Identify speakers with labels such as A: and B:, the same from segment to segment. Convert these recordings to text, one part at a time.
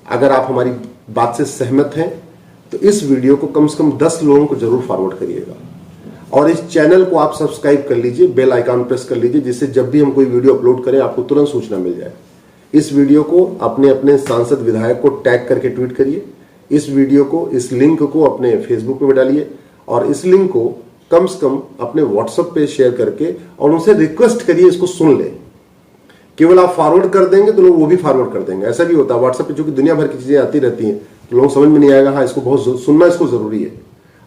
A: अगर आप हमारी बात से सहमत हैं तो इस वीडियो को कम से कम 10 लोगों को जरूर फॉरवर्ड करिएगा और इस चैनल को आप सब्सक्राइब कर लीजिए, बेल आइकन प्रेस कर लीजिए, जिससे जब भी हम कोई वीडियो अपलोड करें आपको तुरंत सूचना मिल जाए। इस वीडियो को अपने अपने सांसद विधायक को टैग करके ट्वीट करिए। इस वीडियो को, इस लिंक को अपने फेसबुक पे डालिए और इस लिंक को कम से कम अपने व्हाट्सएप पे शेयर करके और उनसे रिक्वेस्ट करिए इसको सुन ले। केवल आप फॉरवर्ड कर देंगे तो लोग वो भी फॉरवर्ड कर देंगे। ऐसा भी होता है व्हाट्सएप पे, चूंकि दुनिया भर की चीजें आती रहती हैं तो लोगों समझ में नहीं आएगा, हाँ इसको बहुत सुनना, इसको जरूरी है,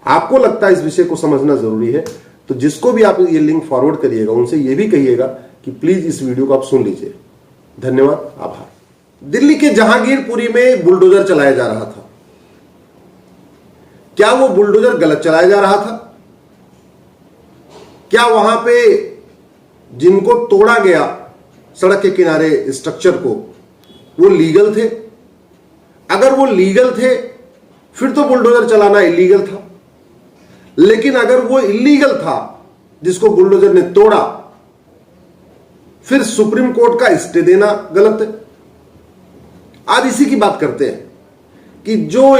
A: आपको लगता है इस विषय को समझना जरूरी है, तो जिसको भी आप ये लिंक फॉरवर्ड करिएगा उनसे ये भी कहिएगा कि प्लीज इस वीडियो को आप सुन लीजिए। धन्यवाद, आभार। दिल्ली के जहांगीरपुरी में बुलडोजर चलाया जा रहा था। क्या वो बुलडोजर गलत चलाया जा रहा था? क्या वहां पे जिनको तोड़ा गया सड़क के किनारे स्ट्रक्चर को वो लीगल थे? अगर वो लीगल थे फिर तो बुलडोजर चलाना इलीगल था, लेकिन अगर वो इलीगल था जिसको बुलडोजर ने तोड़ा, फिर सुप्रीम कोर्ट का स्टे देना गलत है। आज इसी की बात करते हैं कि जो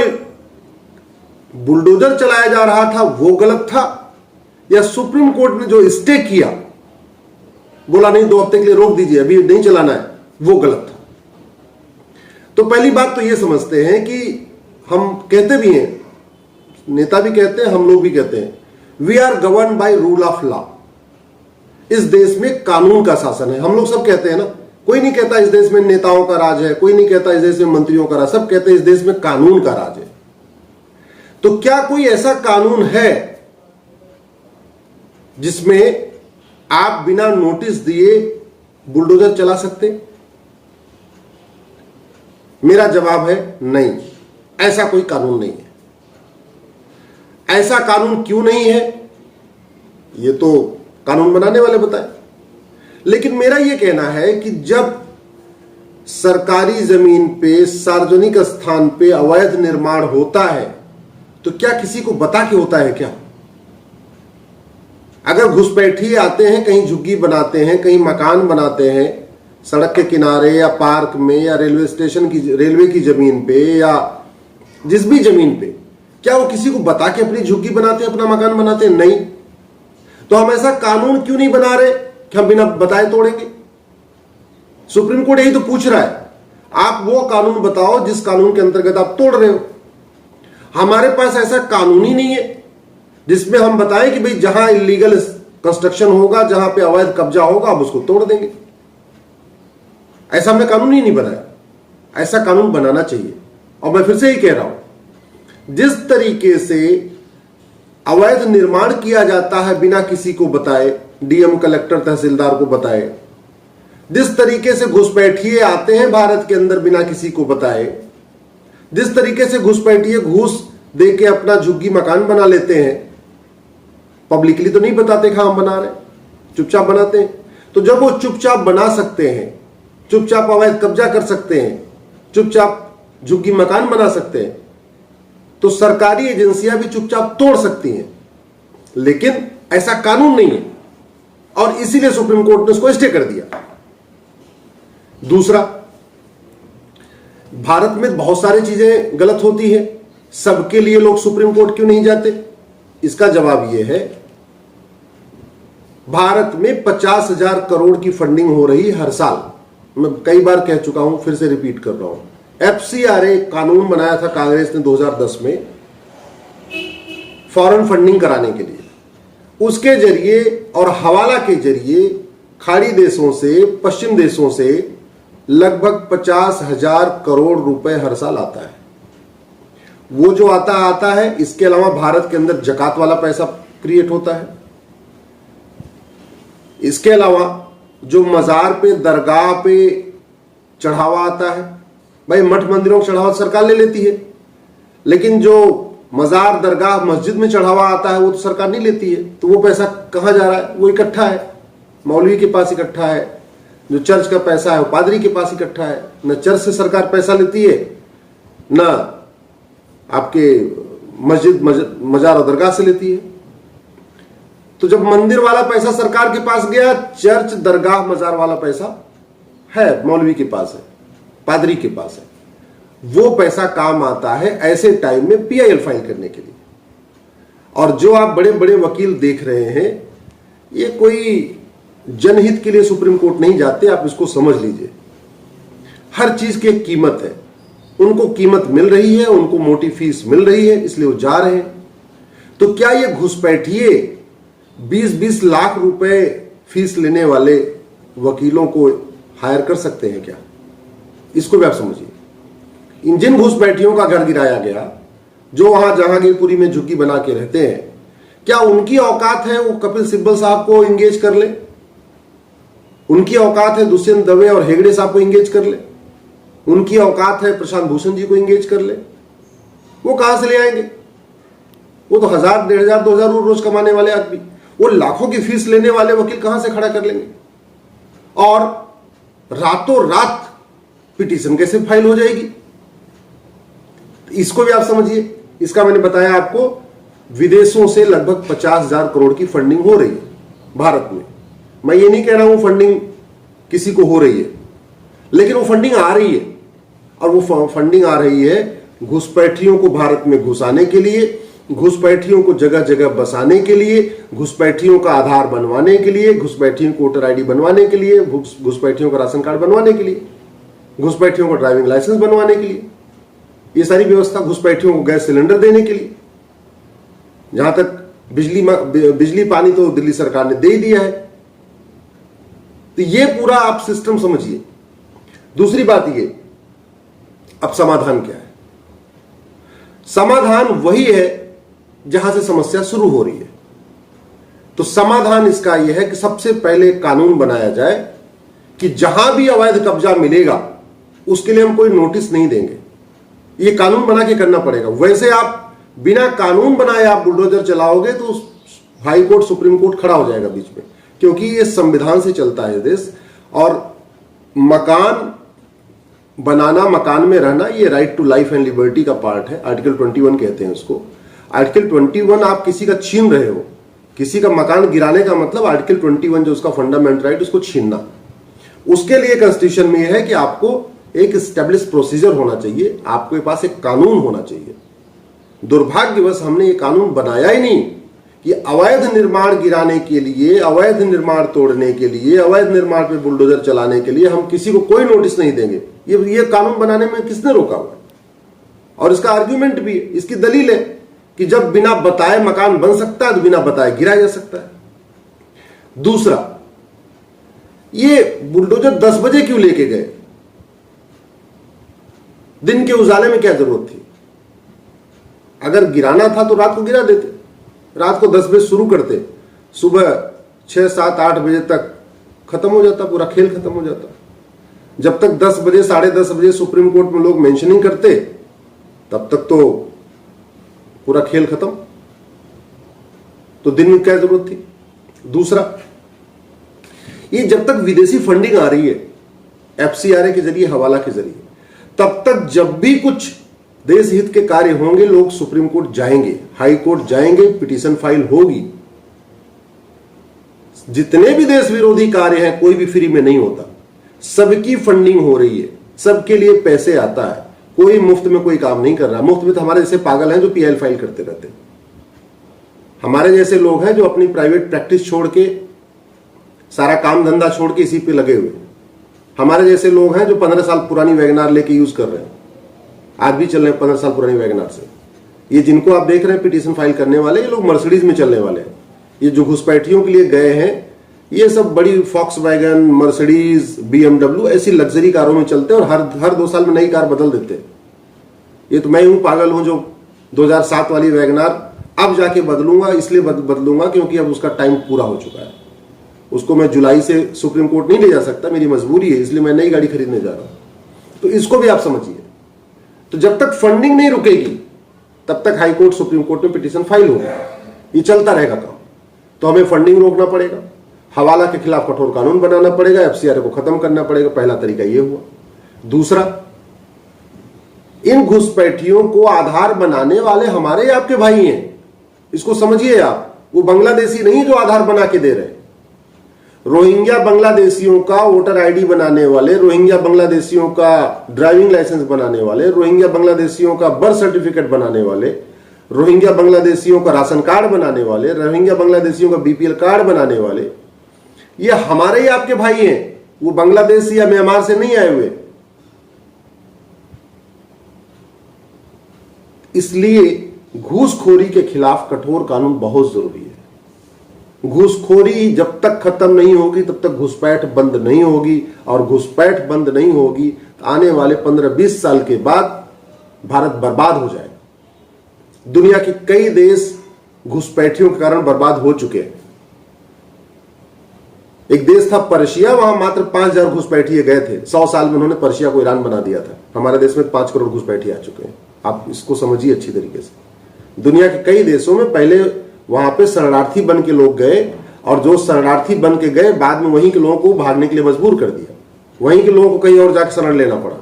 A: बुलडोजर चलाया जा रहा था वो गलत था या सुप्रीम कोर्ट ने जो स्टे किया, बोला नहीं 2 हफ्ते के लिए रोक दीजिए, अभी नहीं चलाना है, वो गलत था। तो पहली बात तो ये समझते हैं कि हम कहते भी हैं, नेता भी कहते हैं, हम लोग भी कहते हैं, we are govern by rule of law. इस देश में कानून का शासन है। हम लोग सब कहते हैं ना, कोई नहीं कहता इस देश में नेताओं का राज है, कोई नहीं कहता इस देश में मंत्रियों का राज, सब कहते हैं इस देश में कानून का राज है। तो क्या कोई ऐसा कानून है जिसमें आप बिना नोटिस दिए बुलडोजर चला सकते? मेरा जवाब है नहीं, ऐसा कोई कानून नहीं है। ऐसा कानून क्यों नहीं है ये तो कानून बनाने वाले बताएं। लेकिन मेरा यह कहना है कि जब सरकारी जमीन पे, सार्वजनिक स्थान पे अवैध निर्माण होता है तो क्या किसी को बता के होता है क्या? अगर घुसपैठिए आते हैं, कहीं झुग्गी बनाते हैं, कहीं मकान बनाते हैं सड़क के किनारे या पार्क में या रेलवे स्टेशन की, रेलवे की जमीन पे या जिस भी जमीन पे, क्या वो किसी को बता के अपनी झुग्गी बनाते हैं, अपना मकान बनाते हैं? नहीं। तो हम ऐसा कानून क्यों नहीं बना रहे कि हम बिना बताए तोड़ेंगे? सुप्रीम कोर्ट यही तो पूछ रहा है, आप वो कानून बताओ जिस कानून के अंतर्गत आप तोड़ रहे हो। हमारे पास ऐसा कानून ही नहीं है जिसमें हम बताएं कि भाई जहां इलीगल कंस्ट्रक्शन होगा, जहां पे अवैध कब्जा होगा, आप उसको तोड़ देंगे। ऐसा हमने कानून ही नहीं बनाया। ऐसा कानून बनाना चाहिए। और मैं फिर से ही कह रहा हूं, जिस तरीके से अवैध निर्माण किया जाता है बिना किसी को बताए, डीएम, कलेक्टर, तहसीलदार को बताए, जिस तरीके से घुसपैठिए आते हैं भारत के अंदर बिना किसी को बताए, जिस तरीके से घुसपैठिए घूस दे के अपना झुग्गी मकान बना लेते हैं, पब्लिकली तो नहीं बताते कहां हम बना रहे, चुपचाप बनाते हैं। तो जब वो चुपचाप बना सकते हैं, चुपचाप अवैध कब्जा कर सकते हैं, चुपचाप झुग्गी मकान बना सकते हैं, तो सरकारी एजेंसियां भी चुपचाप तोड़ सकती हैं। लेकिन ऐसा कानून नहीं है और इसीलिए सुप्रीम कोर्ट ने उसको स्टे कर दिया। दूसरा, भारत में बहुत सारी चीजें गलत होती है, सबके लिए लोग सुप्रीम कोर्ट क्यों नहीं जाते? इसका जवाब यह है, भारत में 50,000 करोड़ की फंडिंग हो रही हर साल। मैं कई बार कह चुका हूं, फिर से रिपीट कर रहा हूं। एफसीआरए कानून बनाया था कांग्रेस ने 2010 में फॉरेन फंडिंग कराने के लिए। उसके जरिए और हवाला के जरिए खाड़ी देशों से, पश्चिम देशों से लगभग 50,000 करोड़ रुपए हर साल आता है। वो जो आता है, इसके अलावा भारत के अंदर जकात वाला पैसा क्रिएट होता है। इसके अलावा जो मजार पे, दरगाह पे चढ़ावा आता है, भाई मठ मंदिरों का चढ़ावा सरकार ले लेती है, लेकिन जो मजार, दरगाह, मस्जिद में चढ़ावा आता है वो तो सरकार नहीं लेती है। तो वो पैसा कहां जा रहा है? वो इकट्ठा है, मौलवी के पास इकट्ठा है। जो चर्च का पैसा है वो पादरी के पास इकट्ठा है। न चर्च से सरकार पैसा लेती है, न आपके मस्जिद, मजार और दरगाह से लेती है। तो जब मंदिर वाला पैसा सरकार के पास गया, चर्च, दरगाह, मजार वाला पैसा है मौलवी के पास है, पादरी के पास है। वो पैसा काम आता है ऐसे टाइम में पीआईएल फाइल करने के लिए। और जो आप बड़े बड़े वकील देख रहे हैं, ये कोई जनहित के लिए सुप्रीम कोर्ट नहीं जाते, आप इसको समझ लीजिए। हर चीज की एक कीमत है, उनको कीमत मिल रही है, उनको मोटी फीस मिल रही है, इसलिए वो जा रहे हैं। तो क्या ये घुसपैठिए 20-20 लाख रुपए फीस लेने वाले वकीलों को हायर कर सकते हैं क्या? इसको भी आप समझिए। इन जिन घुसपैठियों का घर गिराया गया, जो वहां जहांगीरपुरी में झुग्गी बना के रहते हैं, क्या उनकी औकात है वो कपिल सिब्बल साहब को इंगेज कर ले? उनकी औकात है दुष्यंत दवे और हेगड़े साहब को इंगेज कर ले? उनकी औकात है प्रशांत भूषण जी को इंगेज कर ले? वो कहां से ले आएंगे? वो तो 1000, 1500, 2000 रोज कमाने वाले आदमी, वो लाखों की फीस लेने वाले वकील कहां से खड़ा कर लेंगे? और रातों रात पिटीशन कैसे फाइल हो जाएगी? इसको भी आप समझिए। इसका मैंने बताया आपको, विदेशों से लगभग 50,000 करोड़ की फंडिंग हो रही है भारत में। मैं ये नहीं कह रहा हूं फंडिंग किसी को हो रही है, लेकिन वो फंडिंग आ रही है। और वो फंडिंग आ रही है घुसपैठियों को भारत में घुसाने के लिए, घुसपैठियों को जगह जगह बसाने के लिए, घुसपैठियों का आधार बनवाने के लिए, घुसपैठियों को वोटर आईडी बनवाने के लिए, घुसपैठियों का राशन कार्ड बनवाने के लिए, घुसपैठियों को ड्राइविंग लाइसेंस बनवाने के लिए, ये सारी व्यवस्था, घुसपैठियों को गैस सिलेंडर देने के लिए। जहां तक बिजली पानी तो दिल्ली सरकार ने दे ही दिया है। तो ये पूरा आप सिस्टम समझिए। दूसरी बात ये, अब समाधान क्या है? समाधान वही है जहां से समस्या शुरू हो रही है। तो समाधान इसका यह है कि सबसे पहले कानून बनाया जाए कि जहां भी अवैध कब्जा मिलेगा उसके लिए हम कोई नोटिस नहीं देंगे। ये कानून बना के करना पड़ेगा। वैसे आप बिना कानून बनाए आप बुलडोजर चलाओगे तो हाई कोर्ट, सुप्रीम कोर्ट खड़ा हो जाएगा बीच में, क्योंकि ये संविधान से चलता है देश। और मकान बनाना, मकान में रहना, ये right to life and liberty का पार्ट है। आर्टिकल 21 कहते हैं उसको। आर्टिकल 21 आप किसी का छीन रहे हो, किसी का मकान गिराने का मतलब आर्टिकल 21 जो उसका फंडामेंटल राइट, उसको छीनना। उसके लिए कॉन्स्टिट्यूशन में यह है कि आपको एक एस्टेब्लिश प्रोसीजर होना चाहिए, आपके पास एक कानून होना चाहिए। दुर्भाग्यवश हमने ये कानून बनाया ही नहीं कि अवैध निर्माण गिराने के लिए, अवैध निर्माण तोड़ने के लिए, अवैध निर्माण पे बुलडोजर चलाने के लिए हम किसी को कोई नोटिस नहीं देंगे। ये कानून बनाने में किसने रोका हुआ है? और इसका आर्ग्यूमेंट भी है, इसकी दलील है कि जब बिना बताए मकान बन सकता है तो बिना बताए गिराया जा सकता है। दूसरा, ये बुलडोजर 10 बजे क्यों लेके गए? दिन के उजाले में क्या जरूरत थी? अगर गिराना था तो रात को गिरा देते, रात को 10 बजे शुरू करते, सुबह 6, 7, 8 बजे तक खत्म हो जाता, पूरा खेल खत्म हो जाता। जब तक 10 बजे, 10:30 बजे सुप्रीम कोर्ट में लोग मेंशनिंग करते, तब तक तो पूरा खेल खत्म। तो दिन में क्या जरूरत थी? दूसरा, ये जब तक विदेशी फंडिंग आ रही है एफसीआरए के जरिए, हवाला के जरिए, तब तक जब भी कुछ देश हित के कार्य होंगे लोग सुप्रीम कोर्ट जाएंगे, हाई कोर्ट जाएंगे, पिटीशन फाइल होगी। जितने भी देश विरोधी कार्य हैं, कोई भी फ्री में नहीं होता, सबकी फंडिंग हो रही है, सबके लिए पैसे आता है, कोई मुफ्त में कोई काम नहीं कर रहा। मुफ्त में तो हमारे जैसे पागल हैं जो पीएल फाइल करते रहते हैं। हमारे जैसे लोग हैं जो अपनी प्राइवेट प्रैक्टिस छोड़ के, सारा काम धंधा छोड़ के इसी पे लगे हुए। हमारे जैसे लोग हैं जो 15 साल पुरानी वैगनार लेके यूज कर रहे हैं, आज भी चल रहे हैं 15 साल पुरानी वैगनार से। ये जिनको आप देख रहे हैं पिटीशन फाइल करने वाले, ये लोग मर्सिडीज में चलने वाले हैं। ये जो घुसपैठियों के लिए गए हैं, ये सब बड़ी फॉक्स वैगन, मर्सिडीज, BMW ऐसी लग्जरी कारों में चलते हैं और हर 2 साल में नई कार बदल देते हैं। ये तो मैं हूं पागल हूं जो 2007 वाली वैगनार अब जाके बदलूंगा, इसलिए बदलूंगा क्योंकि अब उसका टाइम पूरा हो चुका है। उसको मैं जुलाई से सुप्रीम कोर्ट नहीं ले जा सकता, मेरी मजबूरी है, इसलिए मैं नई गाड़ी खरीदने जा रहा हूं। तो इसको भी आप समझिए। तो जब तक फंडिंग नहीं रुकेगी तब तक हाई कोर्ट, सुप्रीम कोर्ट में पिटीशन फाइल होगा, ये चलता रहेगा काम। तो हमें फंडिंग रोकना पड़ेगा, हवाला के खिलाफ कठोर कानून बनाना पड़ेगा, एफसीआरए को खत्म करना पड़ेगा। पहला तरीका ये हुआ। दूसरा, इन घुसपैठियों को आधार बनाने वाले हमारे आपके भाई हैं, इसको समझिए आप। वो बांग्लादेशी नहीं जो आधार बना के दे रहे हैं। रोहिंग्या बांग्लादेशियों का वोटर आईडी बनाने वाले, रोहिंग्या बांग्लादेशियों का ड्राइविंग लाइसेंस बनाने वाले, रोहिंग्या बांग्लादेशियों का बर्थ सर्टिफिकेट बनाने वाले, रोहिंग्या बांग्लादेशियों का राशन कार्ड बनाने वाले, रोहिंग्या बांग्लादेशियों का बीपीएल कार्ड बनाने वाले, ये हमारे ही आपके भाई हैं। वो बांग्लादेश या म्यांमार से नहीं आए हुए। इसलिए घूसखोरी के खिलाफ कठोर कानून बहुत जरूरी है। घूसखोरी जब तक खत्म नहीं होगी तब तक घुसपैठ बंद नहीं होगी, और घुसपैठ बंद नहीं होगी तो आने वाले 15-20 साल के बाद भारत बर्बाद हो जाएगा। दुनिया के कई देश घुसपैठियों के कारण बर्बाद हो चुके हैं। एक देश था पर्शिया, वहां मात्र 5,000 घुसपैठिए गए थे। 100 साल में उन्होंने पर्शिया को ईरान बना दिया था। हमारे देश में 5 करोड़ घुसपैठिए आ चुके हैं। आप इसको समझिए अच्छी तरीके से। दुनिया के कई देशों में पहले वहां पे शरणार्थी बन के लोग गए, और जो शरणार्थी बन के गए बाद में वहीं के लोगों को भागने के लिए मजबूर कर दिया। वहीं के लोगों को कहीं और जाकर शरण लेना पड़ा,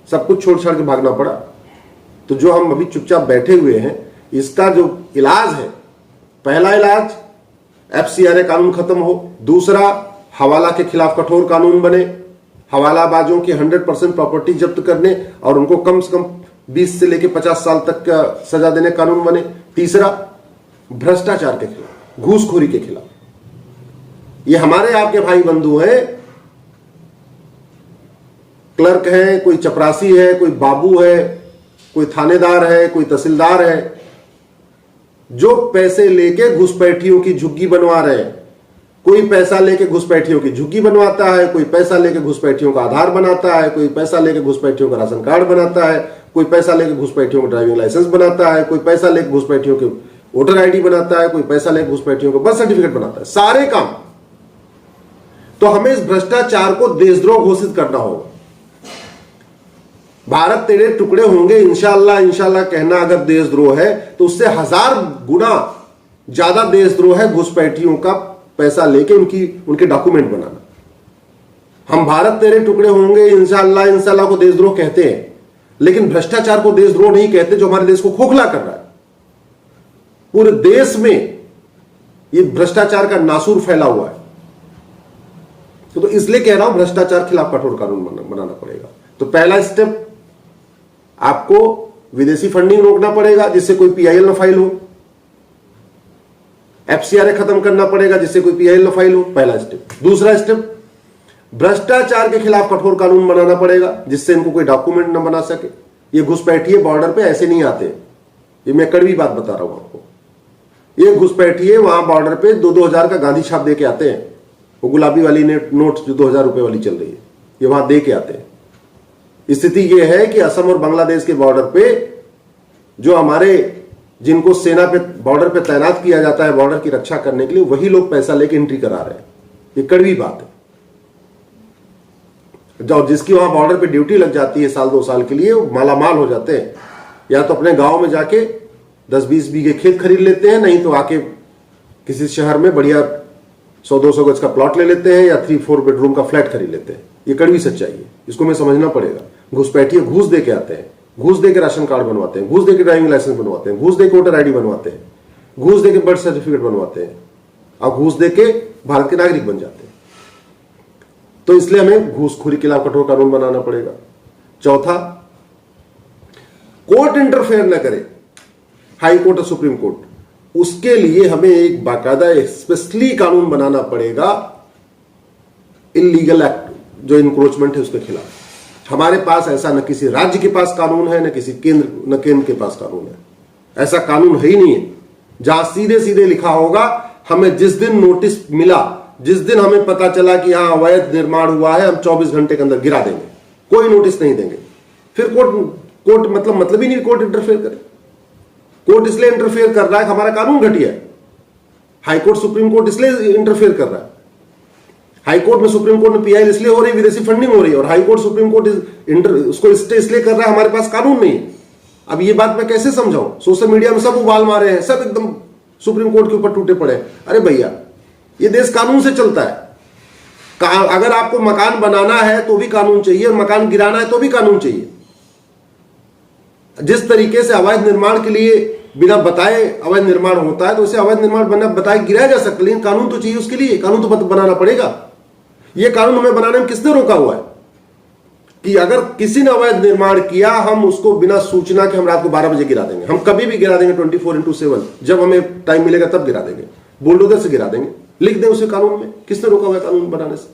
A: सब कुछ छोड़ छाड़ के भागना पड़ा। तो जो हम अभी चुपचाप बैठे हुए हैं, इसका जो इलाज है, पहला इलाज FCRA कानून खत्म हो, दूसरा हवाला के खिलाफ कठोर कानून बने, हवालाबाजों की 100% प्रॉपर्टी जब्त करने और उनको कम से कम 20 से लेकर 50 साल तक का सजा देने कानून बने, तीसरा भ्रष्टाचार के खिलाफ, घूसखोरी के खिलाफ। ये हमारे आपके भाई बंधु हैं, क्लर्क है, कोई चपरासी है, कोई बाबू है, कोई थानेदार है, कोई तहसीलदार है, जो पैसे लेके घुसपैठियों की झुग्गी बनवा रहे हैं। कोई पैसा लेके घुसपैठियों की झुग्गी बनवाता है, कोई पैसा लेके घुसपैठियों का आधार बनाता है, कोई पैसा लेके घुसपैठियों का राशन कार्ड बनाता है, कोई पैसा लेके घुसपैठियों का ड्राइविंग लाइसेंस बनाता है, कोई पैसा लेके घुसपैठियों के वोटर आईडी बनाता है, कोई पैसा लेके घुसपैठियों का बर्थ सर्टिफिकेट बनाता है, सारे काम। तो हमें इस भ्रष्टाचार को देशद्रोह घोषित करना होगा। भारत तेरे टुकड़े होंगे इंशाअल्लाह, इंशाअल्लाह कहना अगर देशद्रोह है तो उससे 1000 गुना ज्यादा देशद्रोह है घुसपैठियों का पैसा लेके उनके डॉक्यूमेंट बनाना। हम भारत तेरे टुकड़े होंगे इंशाअल्लाह, इंशाअल्लाह को देशद्रोह कहते हैं, लेकिन भ्रष्टाचार को देशद्रोह नहीं कहते, जो हमारे देश को खोखला कर रहा है। पूरे देश में ये भ्रष्टाचार का नासूर फैला हुआ है। तो इसलिए कह रहा हूं भ्रष्टाचार के खिलाफ कठोर कानून बनाना पड़ेगा। तो पहला स्टेप, आपको विदेशी फंडिंग रोकना पड़ेगा जिससे कोई PIL ना फाइल हो। FCRA खत्म करना पड़ेगा जिससे कोई PIL ना फाइल हो, पहला स्टेप। दूसरा स्टेप, भ्रष्टाचार के खिलाफ कठोर कानून बनाना पड़ेगा जिससे इनको कोई डॉक्यूमेंट ना बना सके। ये घुसपैठिए बॉर्डर पे ऐसे नहीं आते, ये मैं कड़वी बात बता रहा हूं आपको। ये घुसपैठिए वहां बॉर्डर पे 2-2 हजार का गांधी छाप दे के आते हैं। वो गुलाबी वाली नोट जो 2000 रुपए वाली चल रही है, ये वहां दे के आते हैं। स्थिति यह है कि असम और बांग्लादेश के बॉर्डर पे जो हमारे, जिनको सेना पे बॉर्डर पे तैनात किया जाता है बॉर्डर की रक्षा करने के लिए, वही लोग पैसा लेके एंट्री करा रहे हैं। ये कड़वी बात है। जो जिसकी वहां बॉर्डर पे ड्यूटी लग जाती है 1-2 साल के लिए, वो मालामाल हो जाते हैं। या तो अपने गांव में जाके 10-20 बीघे खेत खरीद लेते हैं, नहीं तो आके किसी शहर में बढ़िया 100-200 गज का प्लॉट ले लेते हैं, या 3-4 बेडरूम का फ्लैट खरीद लेते हैं। ये कड़वी सच्चाई है, इसको हमें समझना पड़ेगा। घुसपैठिए घूस दे के आते हैं, घूस दे के राशन कार्ड बनवाते हैं, घूस दे के ड्राइविंग लाइसेंस बनवाते हैं, घूस दे के वोटर आईडी बनवाते हैं, घूस दे के बर्थ सर्टिफिकेट बनवाते हैं, और घूस दे के भारत के नागरिक बन जाते हैं। तो इसलिए हमें घूसखोरी के खिलाफ कठोर कानून बनाना पड़ेगा। चौथा, कोर्ट इंटरफेयर न करे, हाई कोर्ट और सुप्रीम कोर्ट। उसके लिए हमें एक बाकायदा स्पेशली कानून बनाना पड़ेगा इलीगल एक्ट, जो इंक्रोचमेंट है उसके खिलाफ। हमारे पास ऐसा न किसी राज्य के पास कानून है, न किसी केंद्र के पास कानून है। ऐसा कानून है ही नहीं है जहां सीधे सीधे लिखा होगा हमें जिस दिन नोटिस मिला, जिस दिन हमें पता चला कि यहां अवैध निर्माण हुआ है, हम 24 घंटे के अंदर गिरा देंगे, कोई नोटिस नहीं देंगे। फिर कोर्ट मतलब ही नहीं कोर्ट इंटरफेयर करे। कोर्ट इसलिए इंटरफेयर कर रहा है कि हमारा कानून घटिया है। हाई कोर्ट सुप्रीम कोर्ट इसलिए इंटरफेयर कर रहा है। हाई कोर्ट में सुप्रीम कोर्ट में PIL इसलिए हो रही, विदेशी फंडिंग हो रही है, और हाई कोर्ट सुप्रीम कोर्ट उसको स्टे इसलिए कर रहा है, हमारे पास कानून नहीं है। अब ये बात मैं कैसे समझाऊं? सोशल मीडिया में सब उबाल मारे हैं, सब एकदम सुप्रीम कोर्ट के ऊपर टूटे पड़े। अरे भैया, ये देश कानून से चलता है। अगर आपको मकान बनाना है तो भी कानून चाहिए, और मकान गिराना है तो भी कानून चाहिए। जिस तरीके से अवैध निर्माण के लिए बिना बताए अवैध निर्माण होता है, तो उसे अवैध निर्माण बना बताए गिराया जा सकता है, लेकिन कानून तो चाहिए उसके लिए, कानून तो बनाना पड़ेगा। यह कानून हमें बनाने में किसने रोका हुआ है कि अगर किसी ने अवैध निर्माण किया हम उसको बिना सूचना के हम रात को 12 बजे गिरा देंगे, हम कभी भी गिरा देंगे 24/7, जब हमें टाइम मिलेगा तब गिरा देंगे, बुलडोजर से गिरा देंगे, लिख दें उसे कानून में। किसने रोका हुआ है कानून बनाने से?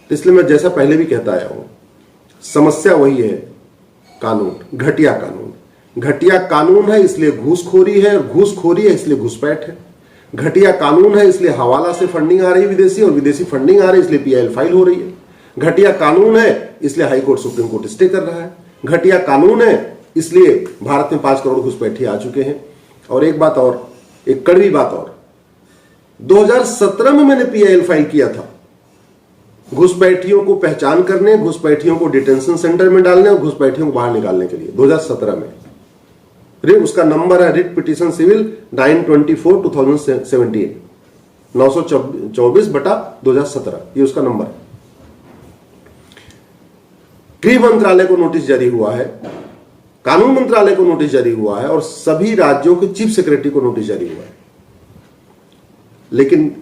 A: इसलिए मैं जैसा पहले भी कहता आया हूं, समस्या वही है, कानून, घटिया कानून। घटिया कानून है इसलिए घूसखोरी है, और घूसखोरी है इसलिए घुसपैठ है। घटिया कानून है इसलिए हवाला से फंडिंग आ रही है विदेशी, और विदेशी फंडिंग आ रही है इसलिए पीआईएल फाइल हो रही है। घटिया कानून है इसलिए हाईकोर्ट सुप्रीम कोर्ट स्टे कर रहा है। घटिया कानून है इसलिए भारत में 5 करोड़ घुसपैठी आ चुके हैं। और एक बात और, एक कड़वी बात और, 2017 में मैंने पीआईएल फाइल किया था घुसपैठियों को पहचान करने, घुसपैठियों को डिटेंशन सेंटर में डालने और घुसपैठियों को बाहर निकालने के लिए, 2017 में। उसका नंबर है रिट पिटीशन सिविल 924/2017, 924/2017, ये उसका नंबर है। गृह मंत्रालय को नोटिस जारी हुआ है, कानून मंत्रालय को नोटिस जारी हुआ है, और सभी राज्यों के चीफ सेक्रेटरी को नोटिस जारी हुआ है। लेकिन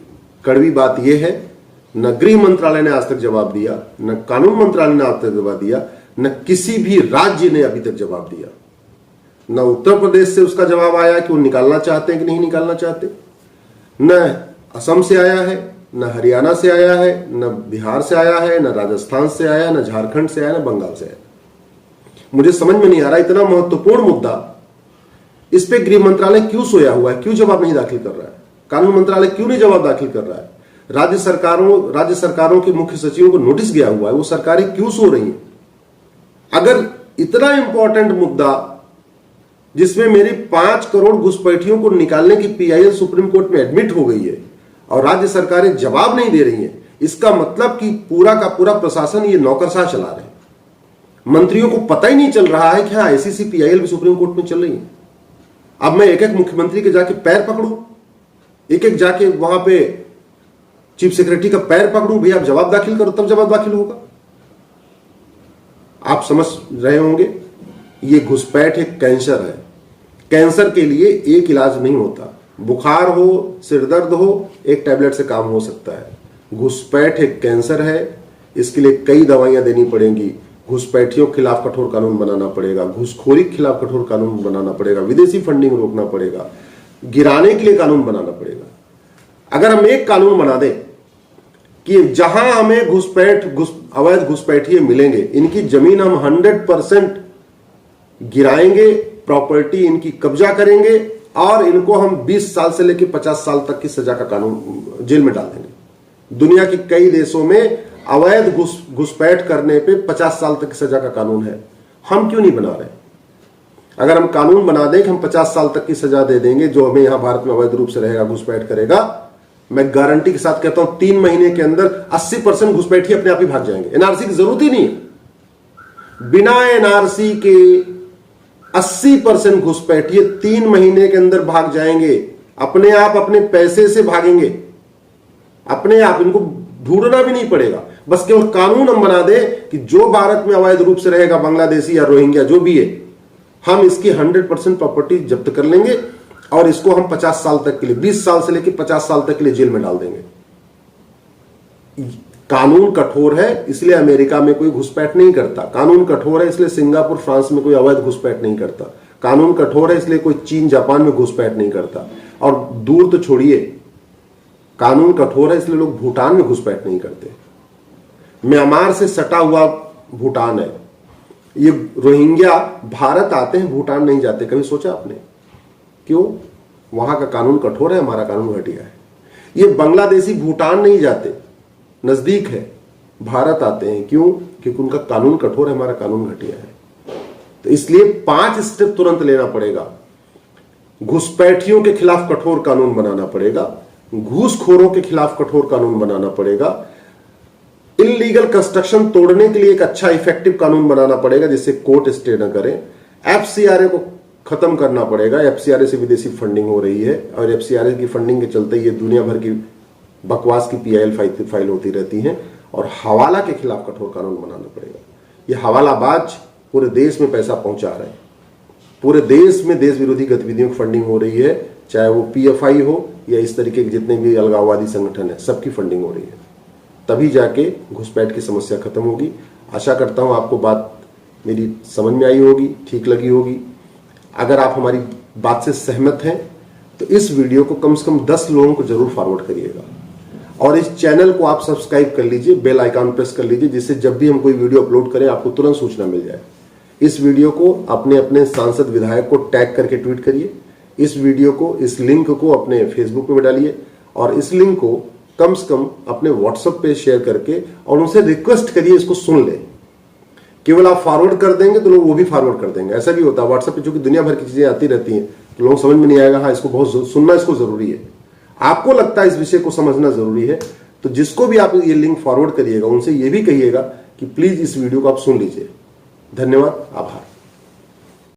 A: कड़वी बात यह है, न गृह मंत्रालय ने आज तक जवाब दिया, न कानून मंत्रालय ने आज तक जवाब दिया, न किसी भी राज्य ने अभी तक जवाब दिया। न उत्तर प्रदेश से उसका जवाब आया कि वो निकालना चाहते हैं कि नहीं निकालना चाहते, न असम से आया है, न हरियाणा से आया है, न बिहार से आया है, न राजस्थान से आया, न झारखंड से आया, न बंगाल से आया। मुझे समझ में नहीं आ रहा, इतना महत्वपूर्ण मुद्दा, इस पे गृह मंत्रालय क्यों सोया हुआ है, क्यों जवाब नहीं दाखिल कर रहा है? कानून मंत्रालय क्यों नहीं जवाब दाखिल कर रहा है? राज्य सरकारों के मुख्य सचिवों को नोटिस गया हुआ है, वो सरकारें क्यों सो रही हैं? अगर इतना इंपॉर्टेंट मुद्दा जिसमें मेरी 5 करोड़ घुसपैठियों को निकालने की पीआईएल सुप्रीम कोर्ट में एडमिट हो गई है और राज्य सरकारें जवाब नहीं दे रही हैं, इसका मतलब कि पूरा का पूरा प्रशासन ये नौकरशाह चला रहे हैं। मंत्रियों को पता ही नहीं चल रहा है कि हाँ आईसीसी पीआईएल भी सुप्रीम कोर्ट में चल रही है। अब मैं एक एक मुख्यमंत्री के जाके पैर पकड़ूं, एक एक जाके वहां पे चीफ सेक्रेटरी का पैर पकड़ूं, भैया आप जवाब दाखिल करो, तब जवाब दाखिल होगा। आप समझ रहे होंगे, ये घुसपैठ एक कैंसर है। कैंसर के लिए एक इलाज नहीं होता, बुखार हो, सिरदर्द हो, एक टैबलेट से काम हो सकता है। घुसपैठ एक कैंसर है, इसके लिए कई दवाइयां देनी पड़ेंगी। घुसपैठियों के खिलाफ कठोर कानून बनाना पड़ेगा, घुसखोरी के खिलाफ कठोर कानून बनाना पड़ेगा, विदेशी फंडिंग रोकना पड़ेगा, गिराने के लिए कानून बनाना पड़ेगा। अगर हम एक कानून बना दें कि जहां हमें अवैध घुसपैठिए मिलेंगे, इनकी जमीन हम 100% गिराएंगे, प्रॉपर्टी इनकी कब्जा करेंगे और इनको हम 20 साल से लेकर 50 साल तक की सजा का कानून जेल में डाल देंगे। दुनिया के कई देशों में अवैध घुसपैठ करने पे 50 साल तक की सजा का कानून है। हम क्यों नहीं बना रहे? अगर हम कानून बना दें कि हम 50 साल तक की सजा दे देंगे जो हमें यहां भारत में अवैध रूप से रहेगा, घुसपैठ करेगा, मैं गारंटी के साथ कहता हूं 3 महीने के अंदर 80% घुसपैठी अपने आप ही भाग जाएंगे। एनआरसी की जरूरत ही नहीं है। बिना एनआरसी के 80% घुसपैठिए 3 महीने के अंदर भाग जाएंगे, अपने आप, अपने पैसे से भागेंगे, अपने आप। इनको ढूंढना भी नहीं पड़ेगा, बस केवल कानून हम बना दे कि जो भारत में अवैध रूप से रहेगा, बांग्लादेशी या रोहिंग्या जो भी है, हम इसकी 100% प्रॉपर्टी जब्त कर लेंगे और इसको हम 50 साल तक के लिए, 20 साल से लेकर 50 साल तक के लिए जेल में डाल देंगे। कानून कठोर है इसलिए अमेरिका में कोई घुसपैठ नहीं करता, कानून कठोर है इसलिए सिंगापुर, फ्रांस में कोई अवैध घुसपैठ नहीं करता, कानून कठोर है इसलिए कोई चीन, जापान में घुसपैठ नहीं करता। और दूर तो छोड़िए, कानून कठोर है इसलिए लोग भूटान में घुसपैठ नहीं करते। म्यांमार से सटा हुआ भूटान है, ये रोहिंग्या भारत आते हैं, भूटान नहीं जाते। कभी सोचा आपने क्यों? वहां का कानून कठोर है, हमारा कानून घटिया है। ये बांग्लादेशी भूटान नहीं जाते, नजदीक है, भारत आते हैं। क्यों? क्योंकि उनका कानून कठोर है, हमारा कानून घटिया है। तो इसलिए 5 स्टेप तुरंत लेना पड़ेगा। घुसपैठियों के खिलाफ कठोर कानून बनाना पड़ेगा, घूसखोरों के खिलाफ कठोर कानून बनाना पड़ेगा, इल्लीगल कंस्ट्रक्शन तोड़ने के लिए एक अच्छा इफेक्टिव कानून बनाना पड़ेगा जिससे कोर्ट स्टे न करे, एफसीआरए को खत्म करना पड़ेगा। एफसीआरए से विदेशी फंडिंग हो रही है और एफसीआरए की फंडिंग के चलते ये दुनिया भर की बकवास की पीआईएल फाइल होती रहती है। और हवाला के खिलाफ कठोर कानून बनाना पड़ेगा। ये हवालाबाज पूरे देश में पैसा पहुंचा रहे हैं, पूरे देश में देश विरोधी गतिविधियों की फंडिंग हो रही है, चाहे वो पीएफआई हो या इस तरीके के जितने भी अलगाववादी संगठन है, सबकी फंडिंग हो रही है। तभी जाके घुसपैठ की समस्या खत्म होगी। आशा करता हूं आपको बात मेरी समझ में आई होगी, ठीक लगी होगी। अगर आप हमारी बात से सहमत हैं तो इस वीडियो को कम से कम 10 लोगों को जरूर फॉरवर्ड करिएगा और इस चैनल को आप सब्सक्राइब कर लीजिए, बेल आइकन प्रेस कर लीजिए, जिससे जब भी हम कोई वीडियो अपलोड करें आपको तुरंत सूचना मिल जाए। इस वीडियो को अपने अपने सांसद विधायक को टैग करके ट्वीट करिए। इस वीडियो को, इस लिंक को अपने फेसबुक पे डालिए और इस लिंक को कम से कम अपने व्हाट्सएप पे शेयर करके और उनसे रिक्वेस्ट करिए इसको सुन ले। केवल आप फॉरवर्ड कर देंगे तो लोग वो भी फॉरवर्ड कर देंगे। ऐसा भी होता है व्हाट्सएप पे, चूंकि दुनिया भर की चीजें आती रहती हैं तो लोगों समझ में नहीं आएगा, हाँ इसको बहुत सुनना इसको जरूरी है। आपको लगता है इस विषय को समझना जरूरी है तो जिसको भी आप ये लिंक फॉरवर्ड करिएगा उनसे ये भी कहिएगा कि प्लीज इस वीडियो को आप सुन लीजिए। धन्यवाद, आभार।